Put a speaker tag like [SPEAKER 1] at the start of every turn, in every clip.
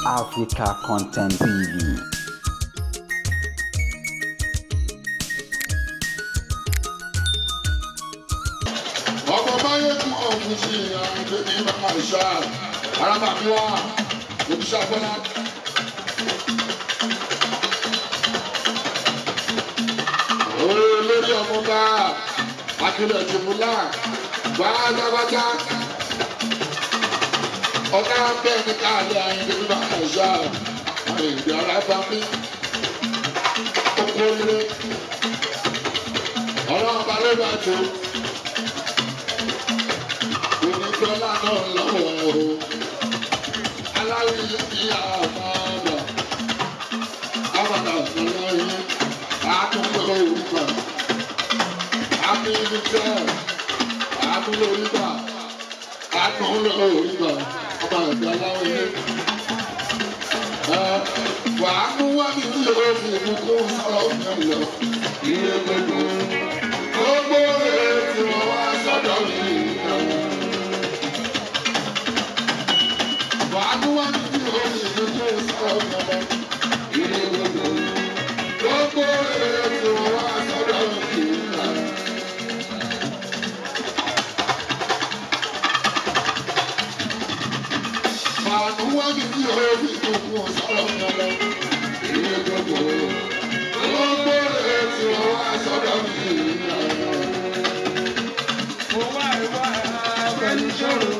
[SPEAKER 1] Africa Content TV.
[SPEAKER 2] Ọkọ̀ báyé tún ọ̀hún sí àwọn tó ní bàbá ìṣá arábàbíwá olùṣàgbọ́lá. Olórí ọmọba Akílẹ̀ Jùmúlá gbádágbádá. Ọ̀gá bẹ́ẹ̀ ní káàlẹ́ àyìnbó ní bàbá ìṣá àyìnbó arábàbí. Oko ilé ọlọ́run balẹ̀ bá tó. Onígbọ́lá náà lọ́wọ́ o. Aláwí ní àmàlà. Àmàlà ọ̀lọ́yìn. Àtúntò òrùka. Àmìlítẹ́. Àtúntò òrùka. Àtúntò òrùka. Ọba ẹ̀dá aláwọ̀ ilé. Wàá mú wá mi ní òfin ìbùkún sọ̀rọ̀ òfin lọ. Ilé gbogbo. Gbogbo èrè tí wọ́n wá sọ́dọ̀ mi. Wàá ní bí omi ìdójú sọ̀rọ̀ ọ̀gá ilé gbogbo. Gbogbo èrè tí wọ́n wá sọ́dọ̀ mi. Wàá ní bí omi ìdójú sọ̀rọ̀ ọ̀gá ilé gbogbo. Gbogbo èrè tí wọ́n wá sọ́dọ̀ mi. Mo wá ìwà pẹ̀lú ìṣòro.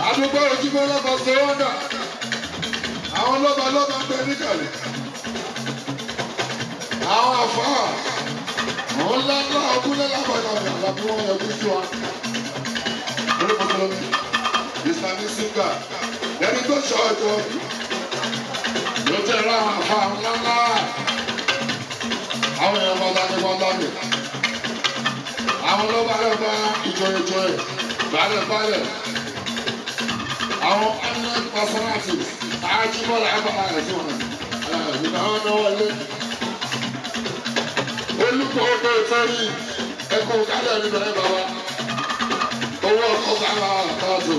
[SPEAKER 2] Àdúgbò ojúmọ́ lọ́ba sọ́wọ́dà, àwọn lọ́ba ń bẹ níkàlẹ̀, àwọn àfáà, àwọn ńláńlá ọkùnrin lábàdàbà àlàbí wọn yọjú sí wa. Olùkọ́sọ́lọ́mí, Islamic singer, ẹni tó ṣọ ọjọ́ yóò tẹ̀ ra àwọn àfáà ńláńlá, àwọn èèyàn bọ́dáni, àwọn lọ́ba ìjọyẹ̀jọyẹ̀, balẹ̀. Àwọn eminent personalities Ajíbọ́lá Agbára ẹ̀sùn wọn ìgbà wọn náà wọlé. Olùkọ́ ọgbẹ́ ìtọ́rí ẹkùn kálẹ̀ níbẹ̀rẹ̀ bàbá. Owó ọkọ̀ bàbá àtàtò.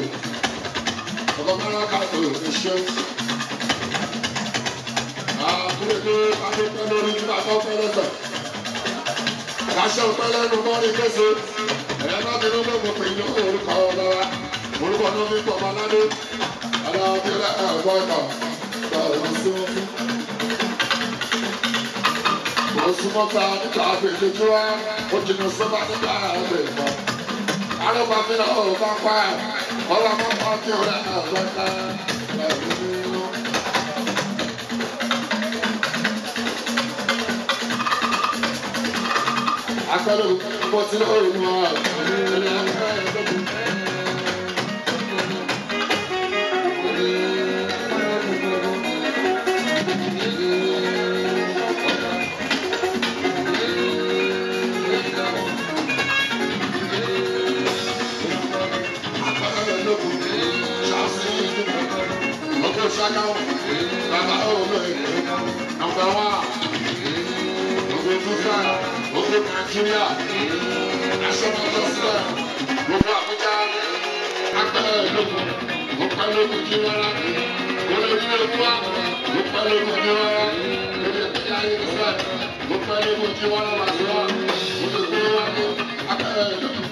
[SPEAKER 2] Ọkọ̀ bàbá kàtó ìṣẹ́. Àkúrẹ́dé adópẹ́ lórí nígbà tó pẹ́ lẹ́sẹ̀. Àṣẹ òpẹ́ lẹ́nu mọ́rí kése. Ẹ̀yẹ́ bá ti lọ́gbọ̀n mọ̀ pé ìyókù orúkọ ọlọ́wà. Orúkọ náà fi pọ̀ Mọ́ládé, alábílẹ̀ ẹ̀gbọ́dọ̀ lọ́wọ́ sí wọn fún. Òsùmọ́ta nígbà àgbègbè tí wá, ó jìnnà sọ́ba nígbà àgbègbè. Arúgbó mi náà ò bá pa ẹ̀, ọlọ́ máa ń pa kí ọ̀rẹ́ ẹ̀gbọ́dọ̀ lọ́wọ́. Akẹ́lẹ́ òkú tí ó rù wá, Baba Olóyè, number one, gbogbo Tufa, gbogbo Nàìjíríà, national president, gbogbo Abuja, agbẹ́rẹ́ ìlókun, gbogbo ìlókun Jíwárá, gbogbo ìlókun gbogbo ìlókun Jíwárá, gbogbo ìlókun gbogbo ìlókun Jíwárá Làzúwà, gbogbo ìlókun agbẹ́rẹ́ ìlókun.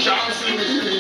[SPEAKER 2] Ṣáàṣì nìyí.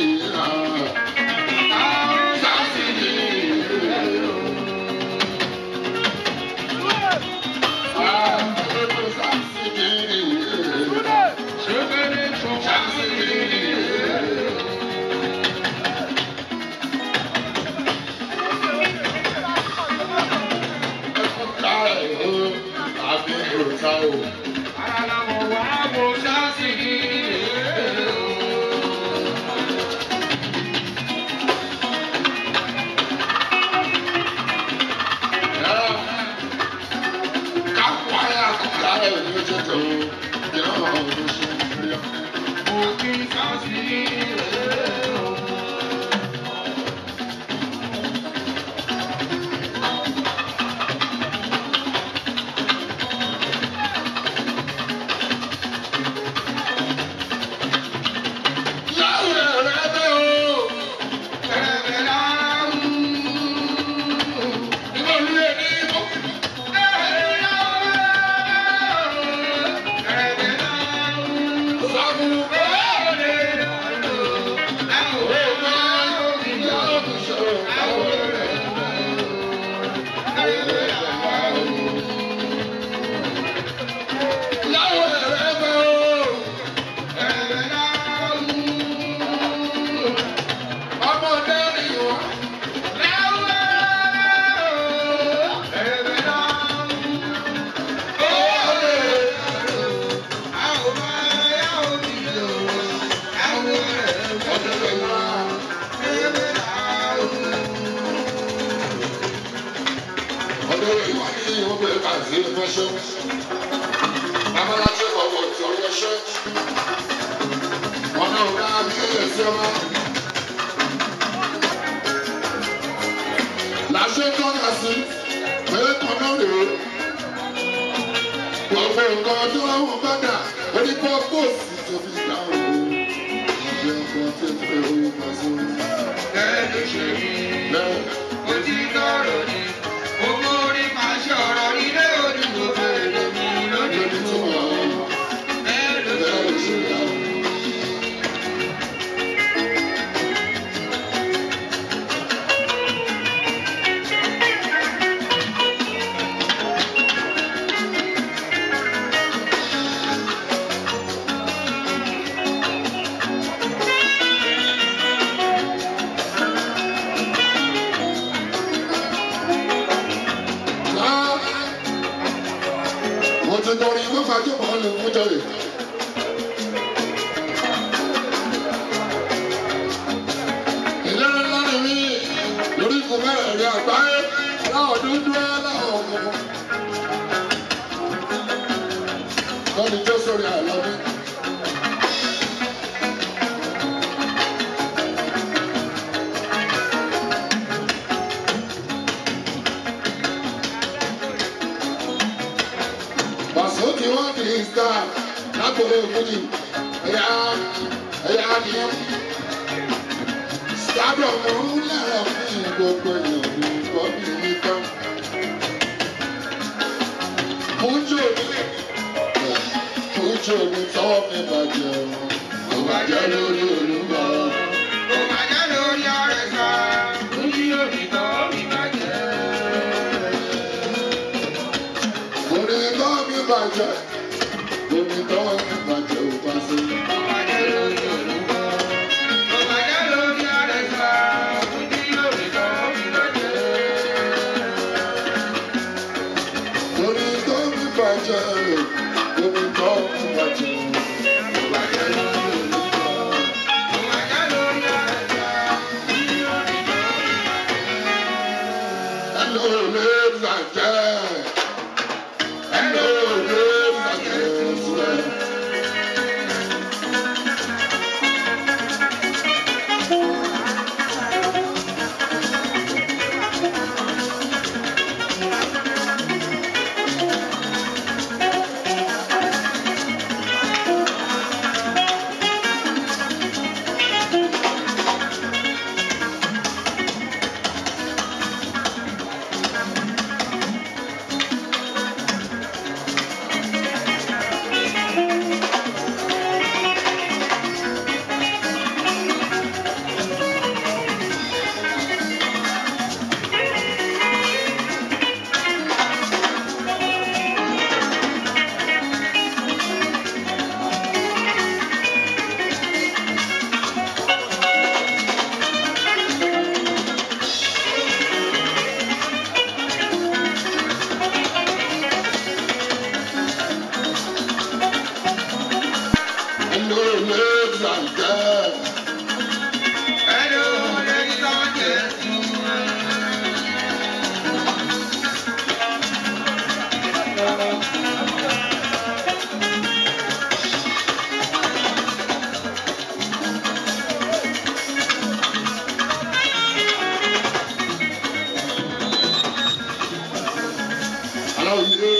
[SPEAKER 2] aláwìyé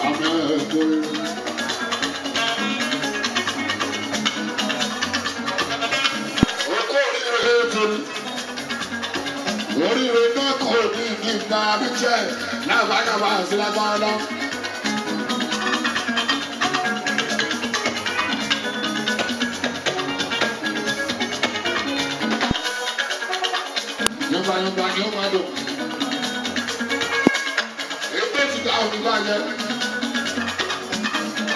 [SPEAKER 2] amẹ́kọ̀ọ́. Oko oríire torí oríire náà kò ní ìgbà àbíjẹ́ náà bá kà máa sí lágbára náà. Yọba ni ó máa dùn. Ètò ti dá òní bàjẹ́.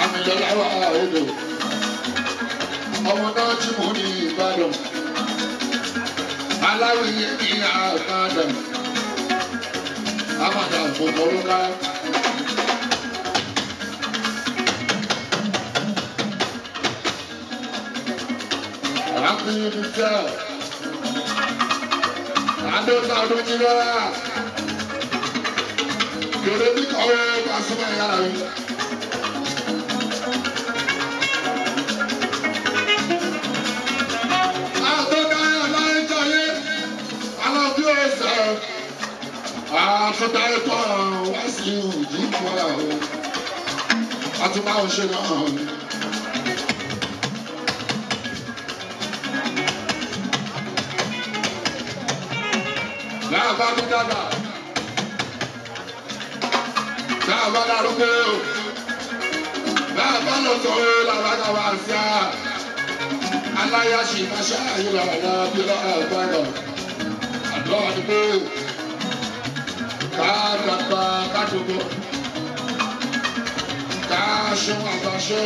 [SPEAKER 2] Àmì ìlọ́lá wà odò. Ọmọ náà jí mú ní Ìbàdàn. Aláwìyé ní Àbàdàn. Àmàdà Mọ̀mọ́lúká. Àkùnrin ti tẹ̀. Àdóta ọdún jí lọ́la. Yòrò bí kọ̀wé Pasuma yàrá mi. Àtọ́ká láyé jọyé. Alábí ọ̀sẹ̀. Àtúntà ẹ̀tọ́ wá sí òjì fún ẹ̀ o. Àtúntà òṣè náà. Bá mi dàgbà, bá darúgbó, bá lọ sọ̀rọ̀ làbàkà wá sí à. Aláyàṣì máa ṣáàyè lọ́la bí lọ́gbàgbà. Àdúrà àdúgbò, ká dàgbà ká dùgbò, ká ṣéwọ̀n àgbàṣe.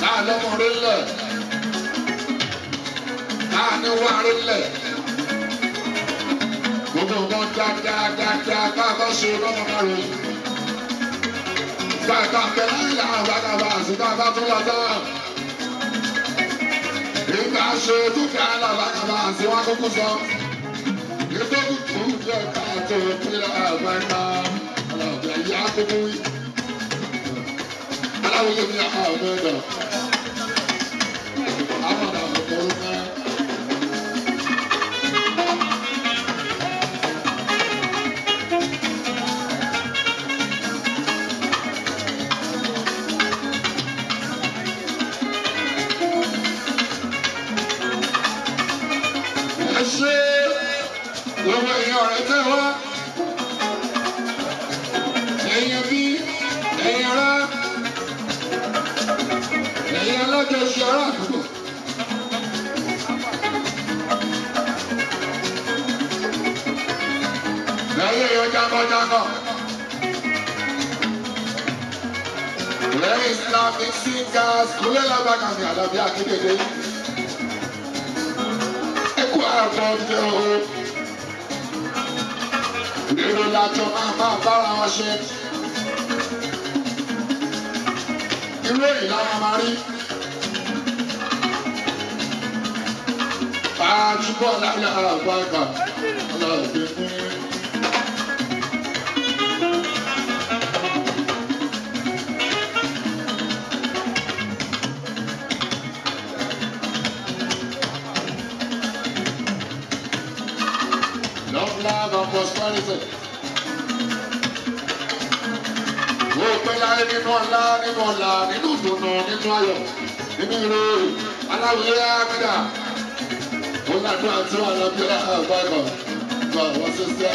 [SPEAKER 2] Ká lọ́mọ rí lẹ̀. Ní wàrí lẹ̀. Gbogbo wọn dáadáa ká bá ṣe lọ́mọ márùn-ún. Gbàgbà pẹ̀lú ìlànà àgbàgbà àṣìkò bá tún lọ tán. Ìgbà ṣe dúkìá làbàkàbà àti wọn kúkú sọ. Ètò kùkù jẹ́ ká tó pínlẹ̀ àgbàgbà. Ọlọ́ọ̀dẹ yìí á kúkú wí. Aláwòye ní àwọn ẹ̀dọ̀. Àwọn ọ̀dà ọ̀pọ̀lọpọ̀ náà. Gbogbo èèyàn rẹ̀ tẹ́ wá. Ẹ̀yin bí ẹ̀yin rá. Ẹ̀yin alájọṣe ará àdúgbò. Lẹ́yìn èèyàn jákọ́jákọ́. Lẹ́yìn Islamic singers kúlẹ̀ lábàkàmì àlàbí akédèdè. Ẹkú àbọ̀ jẹ́ o. Èrò làjọ máa bára wọn ṣe. Irú èyí lára máa rí. Àjùbọ̀ láyé àgbàgbà ọlọ́ọ̀dẹ fún. Love and prosperity. Ó pẹ́ láyé nínú ọlá, nínú ìdùnnú, nínú ayọ̀, nínú ire, aláwìyé àmìdá. Ó ládùn àti wà lọ́bí àgbàgbà, gba àwọn sísẹ́.